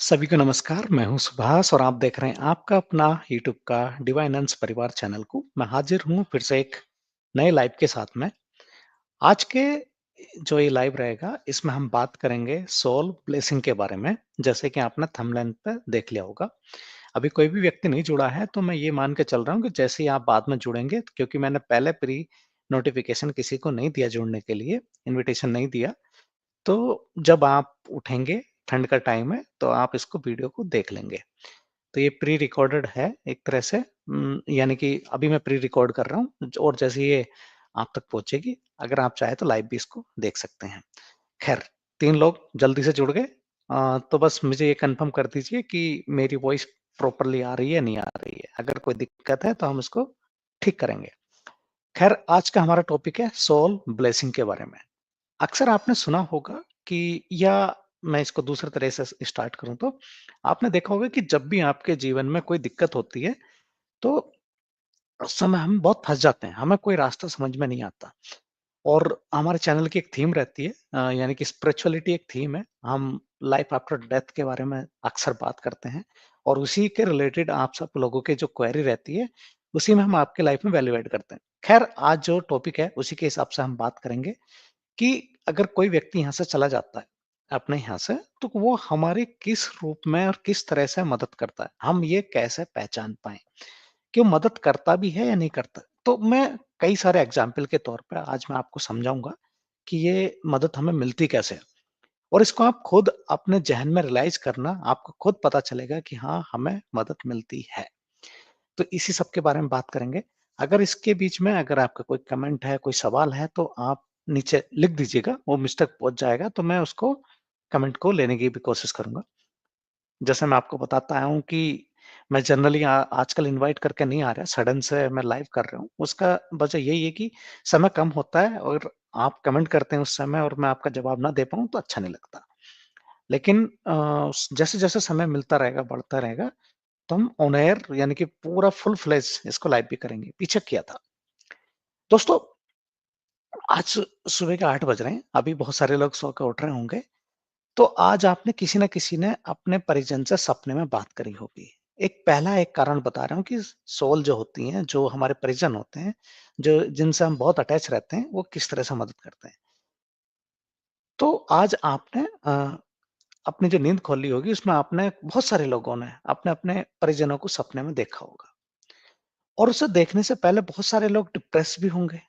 सभी को नमस्कार, मैं हूँ सुभाष और आप देख रहे हैं आपका अपना यूट्यूब का डिवाइन अंश परिवार चैनल को। मैं हाजिर हूँ फिर से एक नए लाइव के साथ में। आज के जो ये लाइव रहेगा, इसमें हम बात करेंगे सोल ब्लेसिंग के बारे में। जैसे कि आपने थंबनेल पे देख लिया होगा। अभी कोई भी व्यक्ति नहीं जुड़ा है, तो मैं ये मान के चल रहा हूँ कि जैसे ही आप बाद में जुड़ेंगे, क्योंकि मैंने पहले प्री नोटिफ़िकेशन किसी को नहीं दिया जुड़ने के लिए, इन्विटेशन नहीं दिया। तो जब आप उठेंगे, ठंड का टाइम है, तो आप इसको वीडियो को देख लेंगे। तो ये प्री रिकॉर्डेड है एक तरह से, यानी कि अभी मैं प्री रिकॉर्ड कर रहा हूँ और जैसे ये आप तक पहुँचेगी, अगर आप चाहें तो लाइव भी इसको देख सकते हैं। ख़ैर 3 लोग जल्दी से जुड़ गए। तो बस मुझे ये कन्फर्म कर दीजिए कि मेरी वॉइस प्रॉपर्ली आ रही है, नहीं आ रही है। अगर कोई दिक्कत है तो हम इसको ठीक करेंगे। ख़ैर आज का हमारा टॉपिक है सोल ब्लेसिंग के बारे में। अक्सर आपने सुना होगा कि या मैं इसको दूसरे तरह से स्टार्ट करूं तो आपने देखा होगा कि जब भी आपके जीवन में कोई दिक्कत होती है तो उस समय हम बहुत फंस जाते हैं, हमें कोई रास्ता समझ में नहीं आता। और हमारे चैनल की एक थीम रहती है, यानी कि स्पिरिचुअलिटी एक थीम है। हम लाइफ आफ्टर डेथ के बारे में अक्सर बात करते हैं और उसी के रिलेटेड आप सब लोगों के जो क्वेरी रहती है उसी में हम आपके लाइफ में वैल्यूएट करते हैं। खैर आज जो टॉपिक है उसी के हिसाब से हम बात करेंगे कि अगर कोई व्यक्ति यहाँ से चला जाता है, अपने यहाँ से, तो वो हमारी किस रूप में और किस तरह से मदद करता है? हम ये कैसे पहचान पाएँ कि वो मदद करता भी है या नहीं करता? तो मैं कई सारे एग्ज़ाम्पल के तौर पे आज मैं आपको समझाऊँगा कि ये मदद हमें मिलती कैसे है? और इसको आप खुद अपने ज़हन में रियलाइज़ करना, आपको खुद पता चलेगा कि हाँ, हमें मदद मिलती है। तो इसी सब के बारे में बात करेंगे। अगर इसके बीच में अगर आपका कोई कमेंट है, कोई सवाल है तो आप नीचे लिख दीजिएगा, वो मुझ तक पहुँच जाएगा तो मैं उसको कमेंट को लेने की भी कोशिश करूँगा। जैसे मैं आपको बताता आया हूँ कि मैं जनरली आजकल इनवाइट करके नहीं आ रहा, सडन से मैं लाइव कर रहा हूँ। उसका वजह यही है कि समय कम होता है और आप कमेंट करते हैं उस समय और मैं आपका जवाब ना दे पाऊँ तो अच्छा नहीं लगता। लेकिन जैसे-जैसे समय मिलता रहेगा, बढ़ता रहेगा तो हम ऑन एयर यानी कि पूरा फुल फ्लेज इसको लाइव भी करेंगे। पीछे किया था। दोस्तों आज सुबह के 8 बज रहे हैं। अभी बहुत सारे लोग सो के उठ रहे होंगे। तो आज आपने किसी न किसी ने अपने परिजन से सपने में बात करी होगी। एक कारण बता रहा हूँ कि सोल जो होती हैं, जो हमारे परिजन होते हैं, जो जिनसे हम बहुत अटैच रहते हैं, वो किस तरह से मदद करते हैं। तो आज आपने अपनी जो नींद खोली होगी उसमें आपने बहुत सारे लोगों ने अपने-अपने परिजनों को सपने में देखा होगा। और उसे देखने से पहले बहुत सारे लोग डिप्रेस भी होंगे।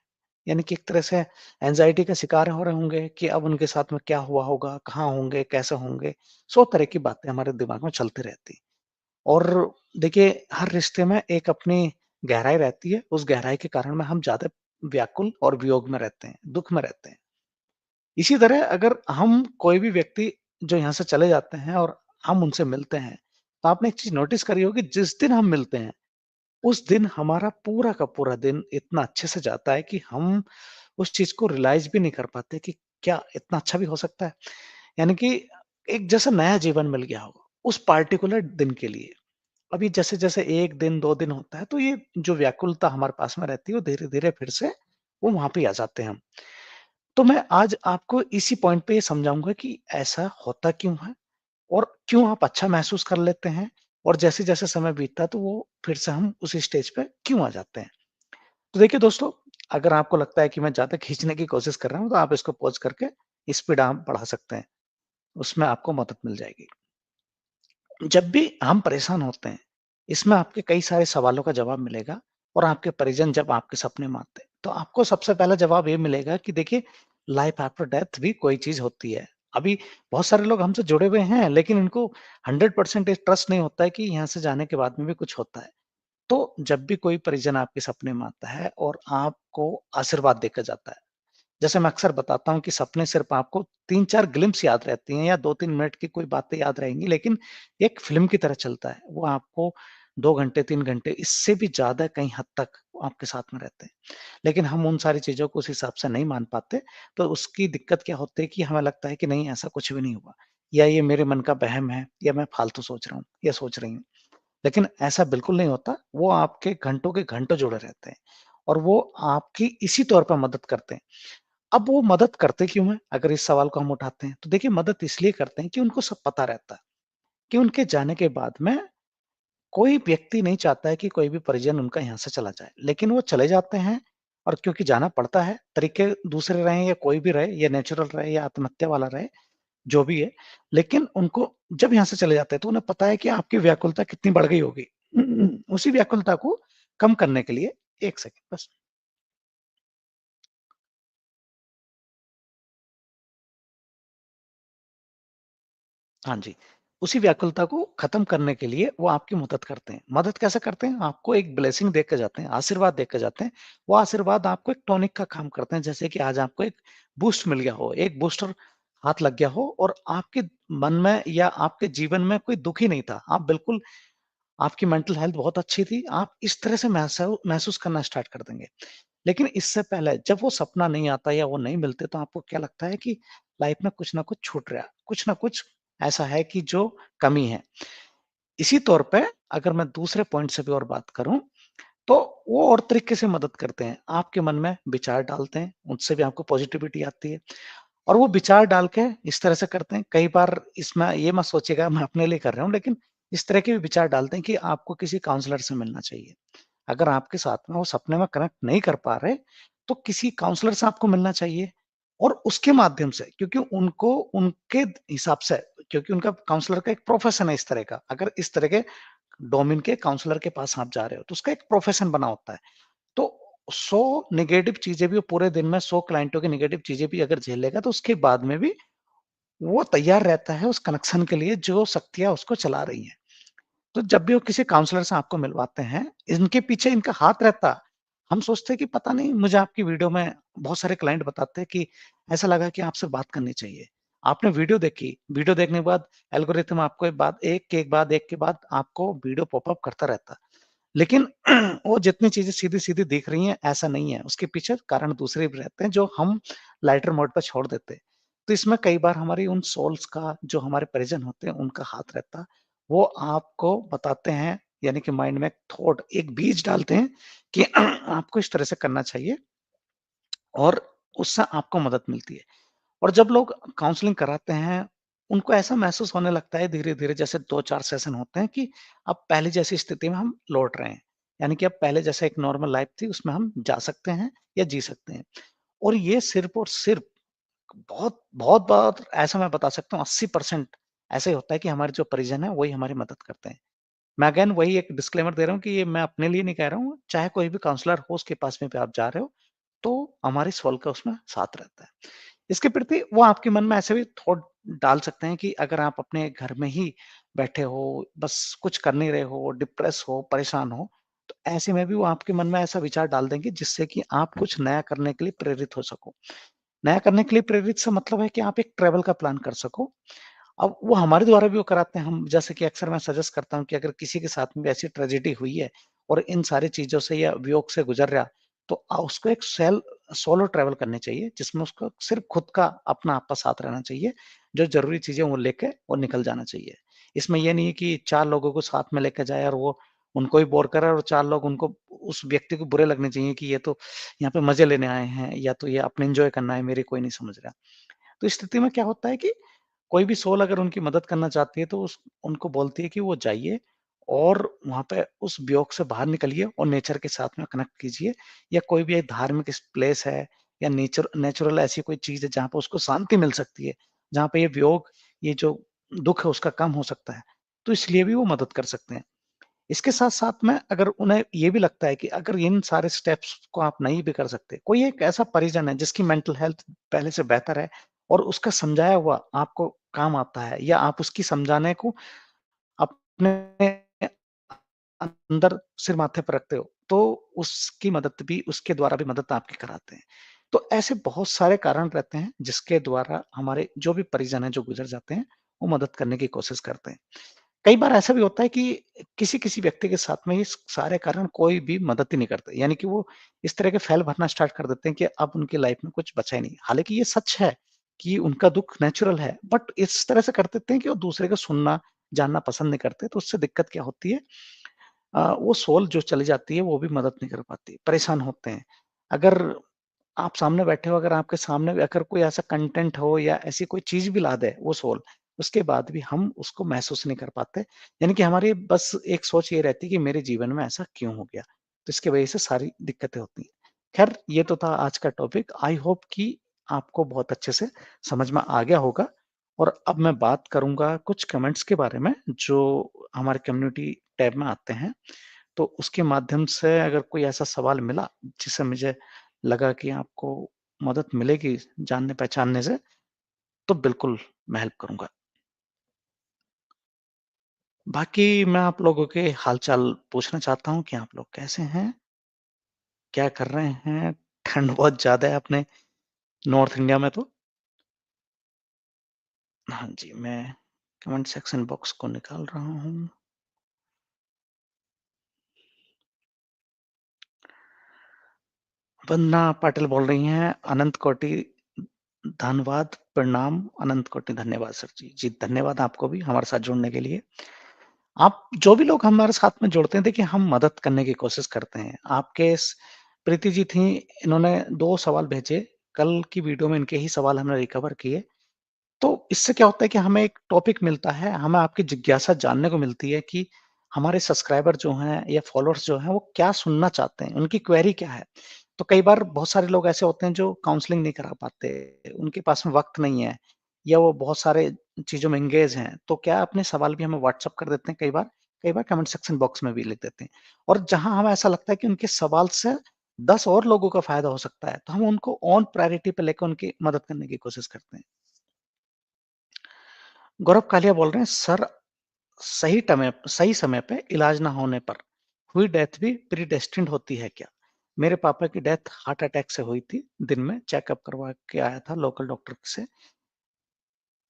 यानी कि एक तरह से एंग्ज़ायटी का शिकार हो रहे होंगे कि अब उनके साथ में क्या हुआ होगा, कहाँ होंगे, कैसे होंगे? 100 तरह की बातें हमारे दिमाग में चलती रहती। और देखिए हर रिश्ते में एक अपनी गहराई रहती है, उस गहराई के कारण में हम ज़्यादा व्याकुल और वियोग में रहते हैं, दुःख में रहते हैं। इसी तरह अगर हम कोई भी व्यक्ति जो यहाँ से चले जाते हैं और हम उनसे मिलते हैं, तो आपने एक चीज़ नोटिस करी होगी जिस दिन हम मिलते हैं उस दिन हमारा पूरा का पूरा दिन इतना अच्छे से जाता है कि हम उस चीज़ को रियलाइज़ भी नहीं कर पाते कि क्या इतना अच्छा भी हो सकता है? यानी कि एक जैसा नया जीवन मिल गया हो, उस पार्टिकुलर दिन के लिए। अभी जैसे-जैसे 1 दिन, 2 दिन होता है, तो ये जो व्याकुलता हमारे पास में रहती है, वो धीरे-धीरे फिर से वो वहाँ पे आ जाते हैं हम। तो मैं आज आपको इसी पॉइंट पे ये समझाऊँगा कि ऐसा होता क्यों है? और क्यों आप अच्छा महसूस कर लेते हैं? और जैसे-जैसे समय बीतता है, तो वो फिर से हम उसी स्टेज पे क्यों आ जाते हैं? तो देखिए दोस्तों, अगर आपको लगता है कि मैं ज़्यादा खींचने की कोशिश कर रहा हूँ, तो आप इसको पॉज़ करके स्पीड आप बढ़ा सकते हैं, उसमें आपको मदद मिल जाएगी। जब भी हम परेशान होते हैं, इसमें आपके कई सारे सवालों का जवाब मिलेगा और आपके परिजन जब आपके सपने में आते हैं, तो आपको सबसे पहला जवाब ये मिलेगा कि देखिए, लाइफ़ आफ्टर डेथ भी कोई चीज़ होती है। अभी बहुत सारे लोग हमसे जुड़े हुए हैं, लेकिन इनको 100% ट्रस्ट नहीं होता है कि यहाँ से जाने के बाद में भी कुछ होता है। तो जब भी कोई परिजन आपके सपने में आता है और आपको आशीर्वाद देकर जाता है, जैसे मैं अक्सर बताता हूँ कि सपने सिर्फ़ आपको 3-4 ग्लिम्प्स याद रहती हैं या 2-3 मिनट की कोई बातें याद रहेंगी, लेकिन एक फ़िल्म की तरह चलता है। वो आपको 2 घंटे, 3 घंटे इससे भी ज़्यादा कहीं हद तक वो आपके साथ में रहते हैं। लेकिन हम उन सारी चीज़ों को उस हिसाब से नहीं मान पाते, तो उसकी दिक्कत क्या होती है कि हमें लगता है कि नहीं ऐसा कुछ भी नहीं हुआ या ये मेरे मन का वहम है या मैं फ़ालतू सोच रहा हूँ या सोच रही हूँ। लेकिन ऐसा बिल्कुल नहीं होता, वो आपके घंटों के घंटों जुड़े रहते हैं और वो आपकी इसी तौर पे मदद करते हैं। अब वो मदद करते क्यों हैं? अगर इस सवाल को हम उठाते हैं, तो देखिए मदद इसलिए करते हैं कि उनको सब पता रहता है। कि उनके जाने के बाद में कोई व्यक्ति नहीं चाहता है कि कोई भी परिजन उनका यहाँ से चला जाए, लेकिन वो चले जाते हैं और क्योंकि जाना पड़ता है, तरीके दूसरे रहें या कोई भी रहे, या नेचुरल रहे या आत्महत्या वाला रहे, जो भी है, लेकिन उनको जब यहाँ से चले जाते हैं तो उन्हें पता है कि आपकी व्याकुलता कितनी बढ़ गई होगी। उसी व्याकुलता को कम करने के लिए 1 सेकंड बस। हाँ जी, उसी व्याकुलता को खत्म करने के लिए वो आपकी मदद करते हैं। मदद कैसे करते हैं? आपको एक ब्लेसिंग देके जाते हैं, आशीर्वाद देके जाते हैं। वो आशीर्वाद आपको एक टॉनिक का काम करते हैं, जैसे कि आज आपको एक बूस्ट मिल गया हो, एक बूस्टर हाथ लग गया हो और आपके मन में या आपके जीवन में कोई दुःख ही नहीं था। आप बिल्कुल आपकी मेंटल हेल्थ बहुत अच्छी थी, आप इस तरह से महसूस करना स्टार्ट कर देंगे। लेकिन इससे पहले जब वो सपना नहीं आता या वो नहीं मिलते तो आपको क्या लगता है कि लाइफ में कुछ ना कुछ छूट रहा है, कुछ ना कुछ ऐसा है कि जो कमी है। इसी तौर पे अगर मैं दूसरे पॉइंट से भी और बात करूँ, तो वो और तरीके से मदद करते हैं। आपके मन में विचार डालते हैं, उनसे भी आपको पॉजिटिविटी आती है और वो विचार डाल के इस तरह से करते हैं, कई बार इसमें ये मत सोचिएगा मैं अपने लिए कर रहा हूँ, लेकिन इस तरह के भी विचार डालते हैं कि आपको किसी काउंसलर से मिलना चाहिए। अगर आपके साथ में वो सपने में कनेक्ट नहीं कर पा रहे, तो किसी काउंसलर से आपको मिलना चाहिए और उसके माध्यम से क्योंकि उनको उनके हिसाब से क्योंकि उनका काउंसलर का एक प्रोफ़ेशन है इस तरह का। अगर इस तरह के डोमेन के काउंसलर के पास आप जा रहे हो, तो उसका एक प्रोफ़ेशन बना होता है। तो 100 नेगेटिव चीज़ें भी वो पूरे दिन में 100 क्लाइंटों की नेगेटिव चीज़ें भी अगर झेल लेगा, तो उसके बाद में भी वो तैयार रहता है उस कनेक्शन के लिए जो शक्तियाँ उसको चला रही हैं। तो जब भी वो किसी काउंसलर से आपको मिलवाते हैं, इनके पीछे इनका हाथ रहता। हम सोचते हैं कि पता नहीं मुझे आपकी वीडियो में बहुत सारे क्लाइंट बताते हैं कि ऐसा लगा कि आपसे बात करनी चाहिए। आपने वीडियो देखी, वीडियो देखने के बाद एल्गोरिथम आपको एक के बाद आपको वीडियो पॉपअप करता रहता। लेकिन वो जितनी चीज़ें सीधी-सीधी दिख रही हैं, ऐसा नहीं है। उसके पीछे कारण दूसरे भी रहते हैं, जो हम लाइटर मोड पे छोड़ देते हैं। तो इसमें कई बार हमारी उन सोल्स का जो हमारे परिजन होते हैं, उनका हाथ रहता। वो आपको बताते हैं, यानी कि माइंड में एक थॉट, एक बीज डालते हैं कि आपको इस तरह से करना चाहिए और उससे आपको मदद मिलती है। और जब लोग काउंसलिंग कराते हैं, उनको ऐसा महसूस होने लगता है धीरे-धीरे जैसे 2-4 सेशन होते हैं कि अब पहले जैसी स्थिति में हम लौट रहे हैं। यानी कि अब पहले जैसे एक नॉर्मल लाइफ़ थी उसमें हम जा सकते हैं या जी सकते हैं। और ये सिर्फ़ और सिर्फ़ बहुत बार ऐसा मैं बता सकता हूँ 80% ऐसा ही होता है कि हमारे जो परिजन हैं वही हमारी मदद करते हैं। मैं अगेन वही एक डिस्क्लेमर दे रहा हूँ कि ये मैं अपने लिए नहीं कह रहा हूँ, चाहे कोई भी काउंसलर हो उसके पास में भी आप जा रहे हो, तो हमारी सोल का उसमें साथ रहता है। इसके प्रति वो आपके मन में ऐसे भी थॉट डाल सकते हैं कि अगर आप अपने घर में ही बैठे हो, बस कुछ कर नहीं रहे हो, डिप्रेस हो, परेशान हो, तो ऐसे में भी वो आपके मन में ऐसा विचार डाल देंगे जिससे कि आप कुछ नया करने के लिए प्रेरित हो सको। नया करने के लिए प्रेरित से मतलब है कि आप एक ट्रैवल का प्लान कर सको। अब वो हमारे द्वारा भी वो कराते हैं, हम जैसे कि अक्सर मैं सजेस्ट करता हूँ कि अगर किसी के साथ में भी ऐसी ट्रेजेडी हुई है और इन सारी चीज़ों से या वियोग से गुज़र रहा, तो उसको एक सोलो ट्रैवल करनी चाहिए, जिसमें उसको सिर्फ़ खुद का अपना आपका साथ रहना चाहिए। जो ज़रूरी चीज़ें वो लेके वो निकल जाना चाहिए। इसमें ये नहीं है कि 4 लोगों को साथ में लेके जाए और वो उनको ही बोर करे और 4 लोग उनको उस व्यक्ति को बुरे लगने चाहिए कि ये तो यहाँ पे मज़े लेने आए हैं या तो ये अपने एन्जॉय करना है, मेरी कोई नहीं समझ रहा। तो इस स्थिति में क्या होता है कि कोई भी सोल अगर उनकी मदद करना चाहती है तो उस उनको बोलती है कि वो जाइए और वहाँ पे उस वियोग से बाहर निकलिए और नेचर के साथ में कनेक्ट कीजिए या कोई भी एक धार्मिक प्लेस है या नेचुरल ऐसी कोई चीज़ है जहाँ पे उसको शांति मिल सकती है, जहाँ पे ये वियोग, ये जो दुःख है उसका कम हो सकता है, तो इसलिए भी वो मदद कर सकते हैं। इसके साथ-साथ में अगर उन्हें ये भी लगता है कि अगर इन सारे स्टेप्स को आप नहीं भी कर सकते, कोई एक ऐसा परिजन है जिसकी मेंटल हेल्थ पहले से बेहतर है और उसका समझाया हुआ आपको काम आता है या आप उसकी समझाने को अपने अंदर सिर माथे पर रखते हो, तो उसकी मदद भी उसके द्वारा भी मदद आपकी कराते हैं। तो ऐसे बहुत सारे कारण रहते हैं जिसके द्वारा हमारे जो भी परिजन हैं जो गुज़र जाते हैं, वो मदद करने की कोशिश करते हैं। कई बार ऐसा भी होता है कि किसी-किसी व्यक्ति के साथ में ये सारे कारण कोई भी मदद ही नहीं करते। यानी कि वो इस तरह के फैल भरना स्टार्ट कर देते हैं कि अब उनकी लाइफ में कुछ बचा ही नहीं। हालाँकि ये सच है कि उनका दुःख नेचुरल है, बट इस तरह से कर देते हैं कि वो दूसरे का सुनना, जानना पसंद नहीं करते। तो उससे दिक्कत क्या होती है, वो सोल जो चली जाती है, वो भी मदद नहीं कर पाती, परेशान होते हैं। अगर आप सामने बैठे हो, अगर आपके सामने अगर कोई ऐसा कंटेंट हो या ऐसी कोई चीज़ भी ला दे वो सोल, उसके बाद भी हम उसको महसूस नहीं कर पाते। यानी कि हमारी बस एक सोच ये रहती है कि मेरे जीवन में ऐसा क्यों हो गया? तो इसकी वजह से सारी दिक्कतें होती हैं। ख़ैर ये तो था आज का टॉपिक। आई होप कि आपको बहुत अच्छे से समझ में आ गया होगा और अब मैं बात करूँगा कुछ कमेंट्स के बारे में जो हमारे कम्युनिटी टैब में आते हैं। तो उसके माध्यम से अगर कोई ऐसा सवाल मिला जिससे मुझे लगा कि आपको मदद मिलेगी जानने-पहचानने से, तो बिल्कुल मैं हेल्प करूँगा। बाकी मैं आप लोगों के हाल-चाल पूछना चाहता हूँ कि आप लोग कैसे हैं? क्या कर रहे हैं? ठंड बहुत ज़्यादा है अपने नॉर्थ इंडिया में तो। हाँ जी, मैं कमेंट सेक्शन बॉक्स को निकाल रहा हूँ। वंदना पाटिल बोल रही हैं, अनंत कोटि धन्यवाद, प्रणाम, अनंत कोटि धन्यवाद सर जी। जी, धन्यवाद आपको भी हमारे साथ जुड़ने के लिए। आप जो भी लोग हमारे साथ में जुड़ते हैं, देखिए हम मदद करने की कोशिश करते हैं। आपके स प्रीति जी थीं, इन्होंने 2 सवाल भेजे। कल की वीडियो में इनके ही सवाल हमने रिकवर किए। तो इससे क्या होता है कि हमें एक टॉपिक मिलता है, हमें आपकी जिज्ञासा जानने को मिलती है कि हमारे सब्सक्राइबर जो हैं या फॉलोअर्स जो हैं, वो क्या सुनना चाहते हैं, उनकी क्वेरी क्या है। तो कई बार बहुत सारे लोग ऐसे होते हैं जो काउंसलिंग नहीं करा पाते, उनके पास में वक़्त नहीं है या वो बहुत सारे चीज़ों में एंगेज हैं, तो क्या अपने सवाल भी हमें व्हाट्सएप कर देते हैं कई बार कमेंट सेक्शन बॉक्स में भी लिख देते हैं। और जहाँ हमें ऐसा लगता है कि उनके सवाल से 10 और लोगों को फ़ायदा हो सकता है, तो हम उनको ऑन प्रायोरिटी पे लेके उनकी मदद करने की कोशिश करते हैं। गौरव कालिया बोल रहे हैं, सर सही समय पे इलाज ना होने पर हुई डेथ भी प्रीडेस्टिन्ड होती है क्या? मेरे पापा की डेथ हार्ट अटैक से हुई थी। दिन में चेकअप करवा के आया था लोकल डॉक्टर से।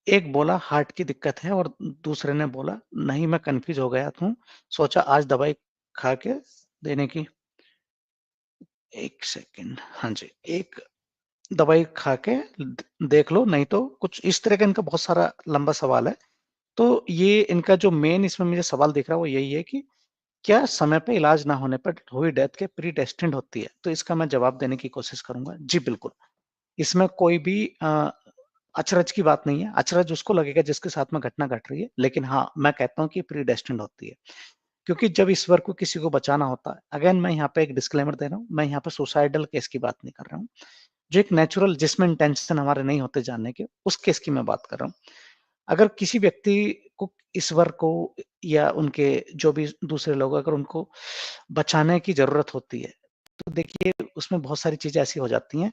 एक बोला हार्ट की दिक्कत है और दूसरे ने बोला नहीं मैं कन्फ्यूज़ हो गया हूँ। सोचा आज दवाई खा के देने की 1 सेकंड हाँ जी, एक दवाई खा के देख लो नहीं तो कुछ इस तरह का इनका बहुत सारा लंबा सवाल है। तो ये इनका जो मेन इसमें मुझे सवाल दिख रहा है वो यही है कि क्या समय पे इलाज ना होने पर हुई डेथ के प्रीडेस्टिन्ड होती है? तो इसका मैं जवाब देने की कोशिश करूँगा। जी, बिल्कुल। इसमें कोई भी अचरज की बात नहीं है। अचरज उसको लगेगा जिसके साथ में घटना घट रही है। लेकिन हाँ, मैं कहता हूँ कि प्रीडेस्टिन्ड होती है। क्योंकि जब ईश्वर को किसी को बचाना होता है अगेन मैं यहाँ पे एक डिस्क्लेमर दे रहा हूँ, मैं यहाँ पे सुसाइडल केस की बात नहीं कर रहा हूँ। जो एक नेचुरल जिसमें इंटेंशन हमारे नहीं होते जानने के, उस केस की मैं बात कर रहा हूँ। अगर किसी व्यक्ति को ईश्वर को या उनके जो भी दूसरे लोग अगर उनको बचाने की ज़रूरत होती है, तो देखिए उसमें बहुत सारी चीज़ें ऐसी हो जाती हैं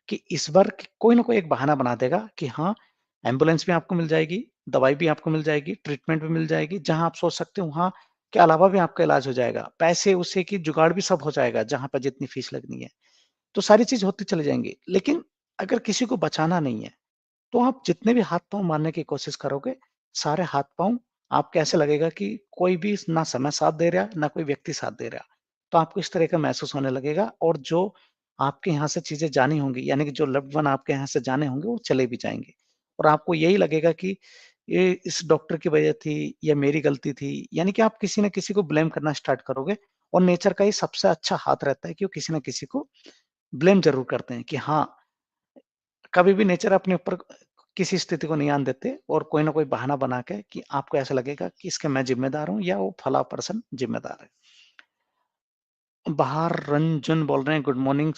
कि ईश्वर कोई ना कोई एक बहाना बना देगा कि हाँ, एम्बुलेंस भी आपको मिल जाएगी, दवाई भी आपको मिल जाएगी, ट्रीटमेंट भी मिल जाएगी, जहाँ आप सोच सकते हो वहाँ के अलावा भी आपका इलाज हो जाएगा। पैसे-वैसे की जुगाड़ भी सब हो जाएगा, जहाँ पे जितनी फीस लगनी है। तो सारी चीज़ होती चली जाएँगी। लेकिन अगर किसी को बचाना नहीं है तो आप जितने भी हाथ-पाँव मारने की कोशिश करोगे, सारे हाथ-पाँव आपको ऐसे लगेगा कि कोई भी ना समय साथ दे रहा, ना कोई व्यक्ति साथ दे रहा। तो आपको इस तरह का महसूस होने लगेगा और जो आपके यहाँ से चीज़ें जानी होंगी, यानी कि जो लव्ड वन आपके यहाँ से जाने होंगे, वो चले भी जाएँगे। और आपको यही लगेगा कि ये इस डॉक्टर की वजह थी या मेरी गलती थी, यानी कि आप किसी न किसी को ब्लेम करना स्टार्ट करोगे और नेचर का ये सबसे अच्छा हाथ रहता है कि वो किसी न किसी को ब्लेम ज़रूर करते हैं कि हाँ, कभी भी नेचर अपने ऊपर किसी स्थिति को नहीं आने देते और कोई ना कोई बहाना बना के कि आपको ऐसा लगेगा कि इसका मैं ज़िम्मेदार हूँ या वो फला पर्सन ज़िम्मेदार है। बहार रंजन बोल रहे हैं गुड मॉर्निंग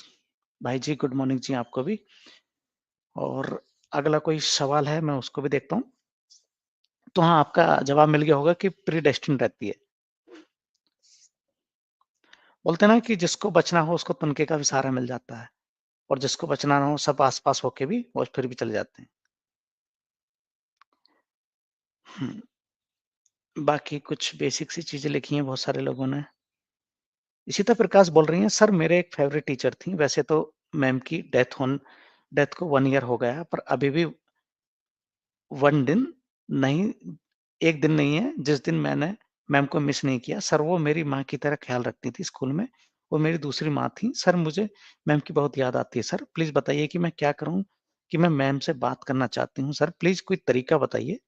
भाई जी, गुड मॉर्निंग जी आपको भी। और अगला कोई सवाल है मैं उसको भी देखता हूँ। तो हाँ, आपका जवाब मिल गया होगा कि प्रीडेस्टिन्ड रहती है। बोलते हैं ना कि जिसको बचना हो उसको तिनके का भी सहारा मिल जाता है और जिसको बचना ना हो सब आस-पास होके भी वो फिर भी चले जाते हैं। हुँ, बाकी कुछ बेसिक सी चीज़ें लिखी हैं बहुत सारे लोगों ने। इशिता प्रकाश बोल रही हैं, सर मेरे एक फ़ेवरेट टीचर थीं, वैसे तो मैम की डेथ को 1 ईयर हो गया है, पर अभी भी 1 दिन नहीं 1 दिन नहीं है, जिस दिन मैंने मैम को मिस नहीं किया। सर वो मेरी माँ की तरह ख़्याल रखती थी स्कूल में, वो मेरी दूसरी माँ थीं। सर मुझे मैम की बहुत याद आती है सर, प्लीज़ बताइए कि मैं क्या करूँ कि मैं मैम से बात करना चाहती हूँ सर, प्लीज़ कोई तरीका बताइए,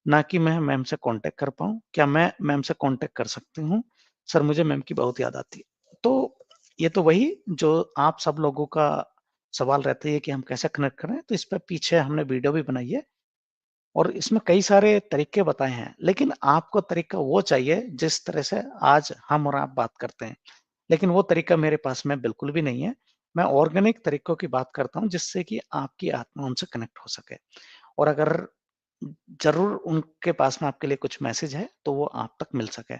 ना कि मैं मैम से कॉन्टैक्ट कर पाऊँ। क्या मैं मैम से कॉन्टैक्ट कर सकती हूँ? सर मुझे मैम की बहुत याद आती है। तो ये तो वही जो आप सब लोगों का सवाल रहता है कि हम कैसे कनेक्ट करें, तो इस पे पीछे हमने वीडियो भी बनाई है। और इसमें कई सारे तरीके बताए हैं, लेकिन आपको तरीका वो चाहिए जिस तरह से आज हम और आप बात करते हैं, लेकिन वो तरीका मेरे पास में बिल्कुल भी नहीं है। मैं ऑर्गेनिक तरीकों की बात करता हूँ जिससे कि आपकी आत्मा उनसे कनेक्ट हो सके और अगर ज़रूर उनके पास में आपके लिए कुछ मैसेज है, तो वो आप तक मिल सके।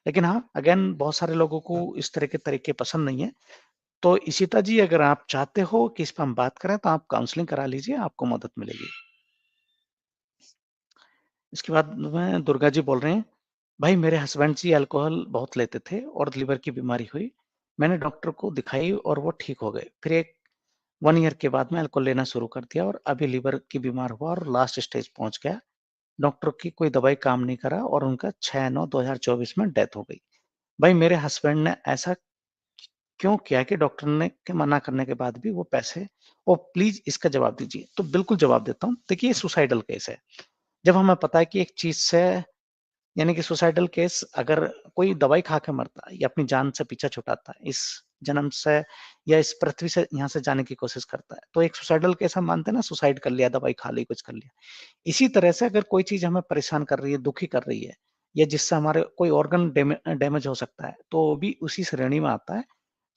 लेकिन हाँ, अगेन बहुत सारे लोगों को इस तरह के तरीके पसंद नहीं है। तो इशिता जी अगर आप चाहते हो कि इस पे हम बात करें तो आप काउंसलिंग करा लीजिए, आपको मदद मिलेगी। इसके बाद में दुर्गा जी बोल रहे हैं, भाई मेरे हस्बैंड जी अल्कोहल बहुत लेते थे और लिवर की बीमारी हुई। मैंने डॉक्टर को दिखाई और वो ठीक हो गए। फिर एक 1 ईयर के बाद में अल्कोहल लेना शुरू कर दिया और अभी लिवर की बीमार हुआ और लास्ट स्टेज पहुँच गया। डॉक्टर की कोई दवाई काम नहीं करा और उनका 6/9/2024 में डेथ हो गई। भाई मेरे हस्बैंड ने ऐसा क्यों किया कि डॉक्टर ने के मना करने के बाद भी वो पैसे ओह प्लीज़ इसका जवाब दीजिए। तो बिल्कुल जवाब देता हूँ। देखिए ये सुसाइडल केस है। जब हमें पता है कि एक चीज़ से यानी कि सुसाइडल केस अगर कोई दवाई खा के मरता है या अपनी जान से पीछा छुटाता है, इस जन्म से या इस पृथ्वी से यहाँ से जाने की कोशिश करता है, तो एक सुसाइडल केस हम मानते हैं ना सुसाइड कर लिया, दवाई खा ली, कुछ कर लिया। इसी तरह से अगर कोई चीज़ हमें परेशान कर रही है, दुखी कर रही है या जिससे हमारे कोई ऑर्गन डैमेज हो सकता है, तो भी उसी श्रेणी में आता है।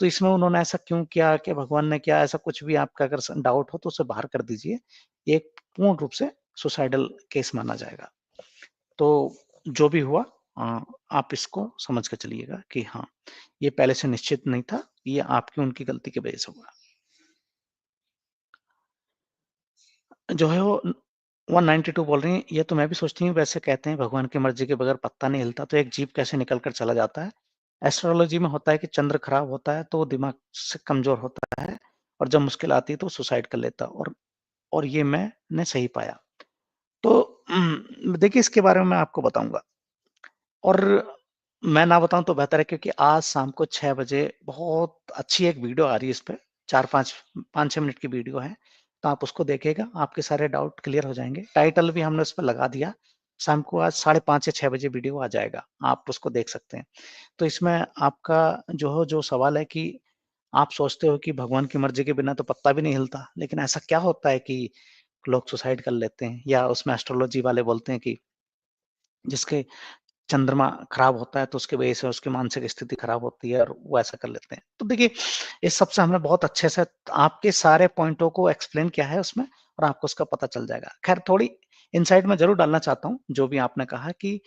तो इसमें उन्होंने ऐसा क्यों किया, क्या भगवान ने किया, ऐसा कुछ भी आपका अगर स डाउट हो तो उसे बाहर कर दीजिए। ये एक पूर्ण रूप से सुसाइडल केस माना जाएगा। तो जो भी हुआ आप इसको समझ के चलिएगा कि हाँ, ये पहले से निश्चित नहीं था, ये आपकी उनकी गलती की वजह से हुआ। जो है वो 192 बोल रही हैं, ये तो मैं भी सोचती हूँ वैसे कहते हैं भगवान की मर्ज़ी के बगैर पत्ता नहीं हिलता, तो एक जीव कैसे निकल कर चला जाता है। एस्ट्रोलॉजी में होता है कि चंद्र खराब होता है तो वो दिमाग से कमज़ोर होता है और जब मुश्किल आती है तो सुसाइड कर लेता है और ये मैंने सही पाया। तो देखिए इसके बारे में मैं आपको बताऊँगा और मैं ना बताऊँ तो बेहतर है क्योंकि आज शाम को 6 बजे बहुत अच्छी एक वीडियो आ रही है इस पे 4-5 5-6 मिनट की वीडियो है, तो आप उसको देखिएगा, आपके सारे डाउट क्लियर हो जाएँगे। टाइटल भी हमने उस पे लगा दिया, शाम को आज 5:30 या 6 बजे वीडियो आ जाएगा, आप उसको देख सकते हैं। तो इसमें आपका जो सवाल है कि आप सोचते हो कि भगवान की मर्ज़ी के बिना तो पत्ता भी नहीं हिलता, लेकिन ऐसा क्या होता है कि लोग सुसाइड कर लेते हैं या उसमें एस्ट्रोलॉजी वाले बोलते हैं कि जिसके चंद्रमा खराब होता है तो उसकी वजह से उसकी मानसिक स्थिति खराब होती है और वो ऐसा कर लेते हैं। तो देखिए, इस सब से हमने बहुत अच्छे से आपके सारे पॉइंटों को एक्सप्लेन किया है उसमें और आपको उसका पता चल जाएगा। ख़ैर थोड़ी इनसाइट मैं ज़रूर डालना चाहता हूँ, जो भी आपने कहा कि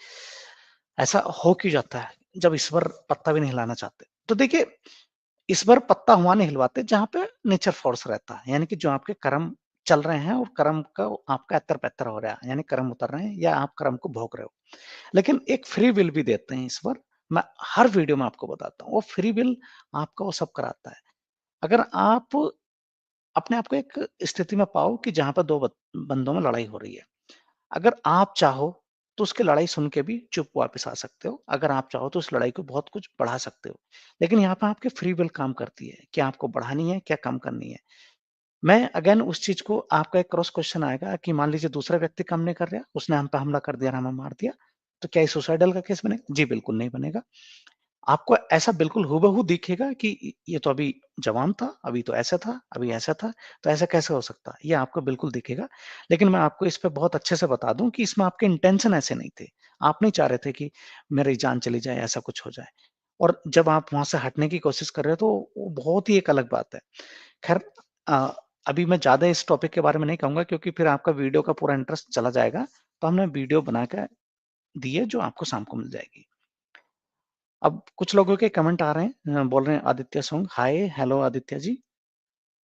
ऐसा हो क्यों जाता है, जब ईश्वर पत्ता भी नहीं हिलाना चाहते। तो देखिए, ईश्वर पत्ता वहाँ नहीं हिलवाते जहाँ पे नेचर फ़ोर्स रहता है, यानी कि जो आपके कर्म चल रहे हैं और कर्म का आपका एत्तर-पैत्तर हो रहा है, यानी कर्म उतर रहे हैं या आप कर्म को भोग रहे हो। लेकिन एक फ्री विल भी देते हैं ईश्वर। मैं हर वीडियो में आपको बताता हूँ, वो फ्री विल आपका वो सब कराता है। अगर आप अपने आप को एक स्थिति में पाओ कि जहाँ पर 2 बंदों में लड़ाई हो रही है। अगर आप चाहो तो उसकी लड़ाई सुन के भी चुप वापस आ सकते हो। अगर आप चाहो तो उस लड़ाई को बहुत कुछ बढ़ा सकते हो। लेकिन यहाँ पे आपकी फ्री विल काम करती है, क्या आपको बढ़ानी है, क्या कम करनी है। मैं अगेन उस चीज़ को आपका एक क्रॉस क्वेश्चन आएगा कि मान लीजिए दूसरा व्यक्ति काम नहीं कर रहा, उसने हम पे हमला कर दिया और हमें मार दिया, तो क्या ये सुसाइडल का केस बनेगा? जी, बिल्कुल नहीं बनेगा। आपको ऐसा बिल्कुल हूबहू दिखेगा कि ये तो अभी जवान था, अभी तो ऐसा था, अभी ऐसा था, तो ऐसा कैसे हो सकता है? ये आपको बिल्कुल दिखेगा। लेकिन मैं आपको इस पे बहुत अच्छे से बता दूँ कि इसमें आपके इंटेंशन ऐसे नहीं थे। आप नहीं चाह रहे थे कि मेरी जान चली जाए, ऐसा कुछ हो जाए। और जब आप वहाँ से हटने की कोशिश कर रहे हो तो वो बहुत ही एक अलग बात है। ख़ैर अ, अभी मैं ज़्यादा इस टॉपिक के बारे में नहीं कहूँगा क्योंकि फिर आपका वीडियो का पूरा इंटरेस्ट चला जाएगा। तो हमने वीडियो बना के दी है जो आपको शाम को मिल जाएगी। अब कुछ लोगों के कमेंट आ रहे हैं बोल रहे हैं आदित्य सोंग हाय, हेलो आदित्य जी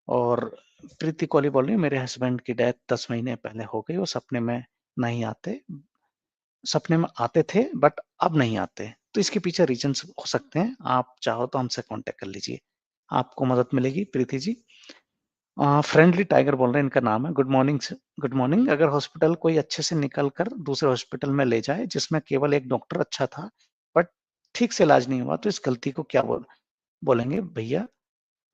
और प्रीति कोहली बोल रही है मेरे हस्बैंड की डेथ 10 महीने पहले हो गई, वो सपने में नहीं आते। सपने में आते थे बट अब नहीं आते। तो इसके पीछे रीज़न्स हो सकते हैं। आप चाहो तो हमसे कॉन्टैक्ट कर लीजिए। आपको मदद मिलेगी प्रीति जी। फ्रेंडली टाइगर बोल रहे हैं इनका नाम है। Good morning good morning. अगर हॉस्पिटल कोई अच्छे से निकल कर दूसरे हॉस्पिटल में ले जाए जिसमें केवल एक डॉक्टर अच्छा था बट ठीक से इलाज नहीं हुआ तो इस गलती को क्या बोलेंगे भैया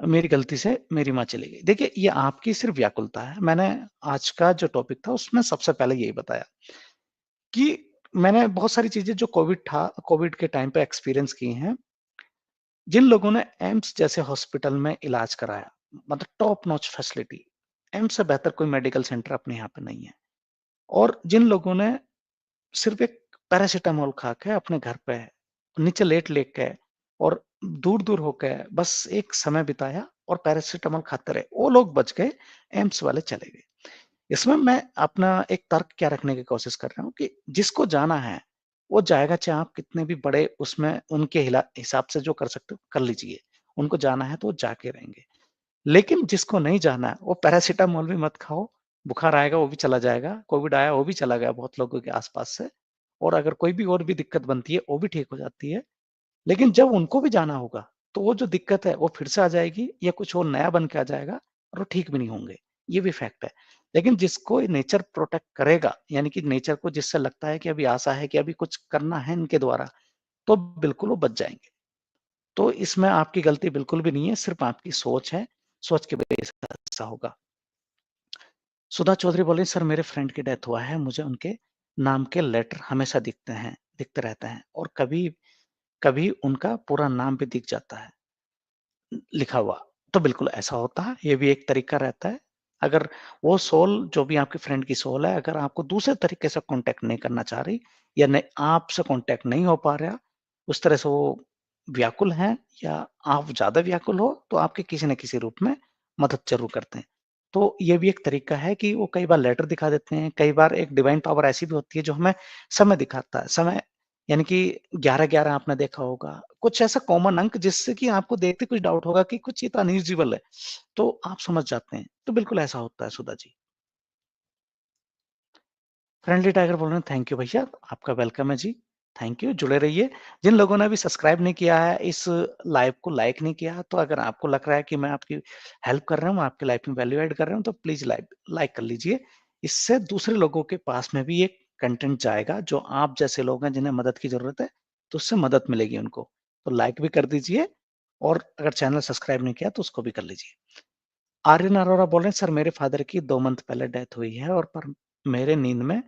मेरी गलती से मेरी माँ चली गई। देखिए ये आपकी सिर्फ व्याकुलता है। मैंने आज का जो टॉपिक था उसमें सबसे पहले यही बताया कि मैंने बहुत सारी चीजें जो कोविड के टाइम पे एक्सपीरियंस की हैं। जिन लोगों ने एम्स जैसे हॉस्पिटल में इलाज कराया मतलब टॉप नॉच फैसिलिटी, एम्स से बेहतर कोई मेडिकल सेंटर अपने यहाँ पे नहीं है। और जिन लोगों ने सिर्फ़ एक पैरासिटामॉल खा के अपने घर पे नीचे लेट-लेट के और दूर-दूर होके बस एक समय बिताया और पैरासिटामॉल खाते रहे, वो लोग बच गए, एम्स वाले चले गए। इसमें मैं अपना एक तर्क क्या रखने की कोशिश कर रहा हूँ कि जिसको जाना है, वो जाएगा चाहे आप कितने भी बड़े उसमें उनके हिसाब से जो कर सकते हो, कर लीजिए। उनको जाना है तो वो जाके रहेंगे। लेकिन जिसको नहीं जाना है, वो पैरासिटामॉल भी मत खाओ, बुखार आएगा वो भी चला जाएगा, कोविड आया वो भी चला गया बहुत लोगों के आस-पास से और अगर कोई भी और भी दिक्कत बनती है, वो भी ठीक हो जाती है। लेकिन जब उनको भी जाना होगा, तो वो जो दिक्कत है, वो फिर से आ जाएगी या कुछ और नया बन के आ जाएगा और वो ठीक भी नहीं होंगे। ये भी फैक्ट है। लेकिन जिसको नेचर प्रोटेक्ट करेगा, यानी कि नेचर को जिससे लगता है कि अभी आशा है कि अभी कुछ करना है इनके द्वारा, तो बिल्कुल वो बच जाएँगे। तो इसमें आपकी गलती बिल्कुल भी नहीं है, सिर्फ़ आपकी सोच है, सोच की वजह से ऐसा होगा। सुधा चौधरी बोली, "सर मेरे फ्रेंड की डेथ हुआ है, मुझे उनके नाम के लेटर हमेशा दिखते रहते हैं और कभी कभी उनका पूरा नाम भी दिख जाता है लिखा हुआ। तो बिल्कुल ऐसा होता है, ये भी एक तरीका रहता है। अगर वो सोल जो भी आपके फ्रेंड की सोल है, अगर आपको दूसरे तरीके से कॉन्टैक्ट नहीं करना चाह रही या नहीं आपसे कॉन्टैक्ट नहीं हो पा रहा, उस तरह से वो व्याकुल हैं या आप ज़्यादा व्याकुल हो, तो आपके किसी न किसी रूप में मदद ज़रूर करते हैं। तो ये भी एक तरीका है कि वो कई बार लेटर दिखा देते हैं, कई बार एक डिवाइन पावर ऐसी भी होती है जो हमें समय दिखाता है। समय यानी कि 11-11 आपने देखा होगा, कुछ ऐसा कॉमन अंक जिससे कि आपको देखते कुछ डाउट होगा कि कुछ ये तो अनयूजुअल है, तो आप समझ जाते हैं। तो बिल्कुल ऐसा होता है सुधा जी। फ्रेंडली टाइगर बोल रहे हैं, थैंक यू भैया, आपका वेलकम है जी। थैंक यू, जुड़े रहिए। जिन लोगों ने अभी सब्सक्राइब नहीं किया है, इस लाइव को लाइक नहीं किया, तो अगर आपको लग रहा है कि मैं आपकी हेल्प कर रहा हूँ, आपकी लाइफ में वैल्यू ऐड कर रहा हूँ, तो प्लीज़ लाइक कर लीजिए। इससे दूसरे लोगों के पास में भी एक कंटेंट जाएगा, जो आप जैसे लोग हैं जिन्हें मदद की ज़रूरत है, तो उससे मदद मिलेगी उनको। तो लाइक भी कर दीजिए और अगर चैनल सब्सक्राइब नहीं किया, तो उसको भी कर लीजिए। आर्यन अरोरा बोल रहे हैं, सर मेरे फादर की 2 मंथ पहले डेथ हुई है और पर मेरे नींद में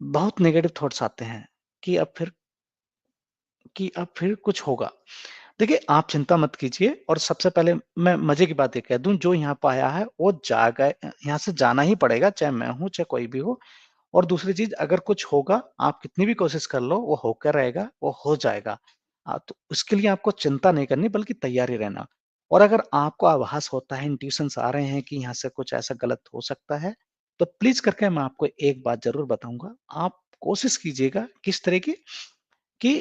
बहुत नेगेटिव थॉट्स आते हैं कि अब फिर कुछ होगा। देखिए, आप चिंता मत कीजिए और सबसे पहले मैं मज़े की बात ये कह दूँ, जो यहाँ पे आया है, वो यहाँ से जाना ही पड़ेगा, चाहे मैं हूँ, चाहे कोई भी हो। और दूसरी चीज़ अगर कुछ होगा, आप कितनी भी कोशिश कर लो, वो होकर रहेगा, वो हो जाएगा। तो उसके लिए आपको चिंता नहीं करनी बल्कि तैयारी रहना। और अगर आपको आभास होता है, इंट्यूशंस आ रहे हैं कि यहाँ से कुछ ऐसा गलत हो सकता है, तो प्लीज़ करके मैं आपको एक बात ज़रूर बताऊँगा। आप कोशिश कीजिएगा किस तरह की कि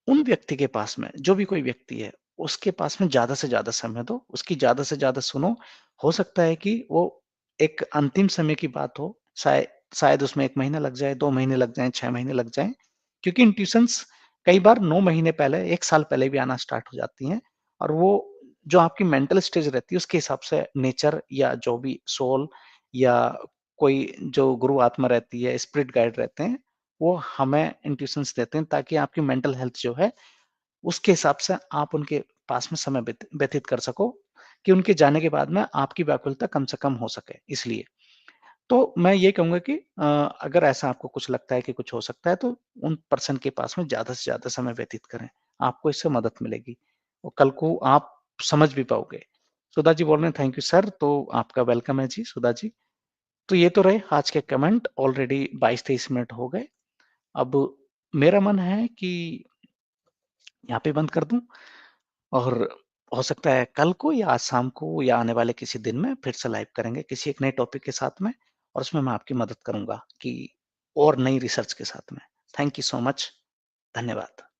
उन व्यक्ति के पास में, जो भी कोई व्यक्ति है, उसके पास में ज़्यादा से ज़्यादा समय दो, उसकी ज़्यादा से ज़्यादा सुनो। हो सकता है कि वो एक अंतिम समय की बात हो, शायद उसमें 1 महीना लग जाए, 2 महीने लग जाएँ, 6 महीने लग जाएँ। क्योंकि इंट्यूशंस कई बार 9 महीने पहले, 1 साल पहले भी आना स्टार्ट हो जाती हैं और वो जो आपकी मेंटल स्टेज रहती है, उसके हिसाब से नेचर या जो भी सोल या कोई जो गुरु आत्मा रहती है, स्पिरिट गाइड रहते हैं, वो हमें इंट्यूशंस देते हैं ताकि आपकी मेंटल हेल्थ जो है, उसके हिसाब से आप उनके पास में समय व्यतीत कर सको, कि उनके जाने के बाद में आपकी व्याकुलता कम से कम हो सके, इसलिए। तो मैं ये कहूँगा कि अगर ऐसा आपको कुछ लगता है कि कुछ हो सकता है, तो उन पर्सन के पास में ज़्यादा से ज़्यादा समय व्यतीत करें। आपको इससे मदद मिलेगी और कल को आप समझ भी पाओगे। सुधा जी बोल रहे हैं, थैंक यू सर, तो आपका वेलकम है जी, सुधा जी। तो ये तो रहे आज के कमेंट, ऑलरेडी 22-23 मिनट हो गए। अब मेरा मन है कि यहाँ पे बंद कर दूँ और हो सकता है कल को या आज शाम को या आने वाले किसी दिन में फिर से लाइव करेंगे किसी एक नए टॉपिक के साथ में और उसमें मैं आपकी मदद करूँगा कि और नई रिसर्च के साथ में। Thank you so much. धन्यवाद।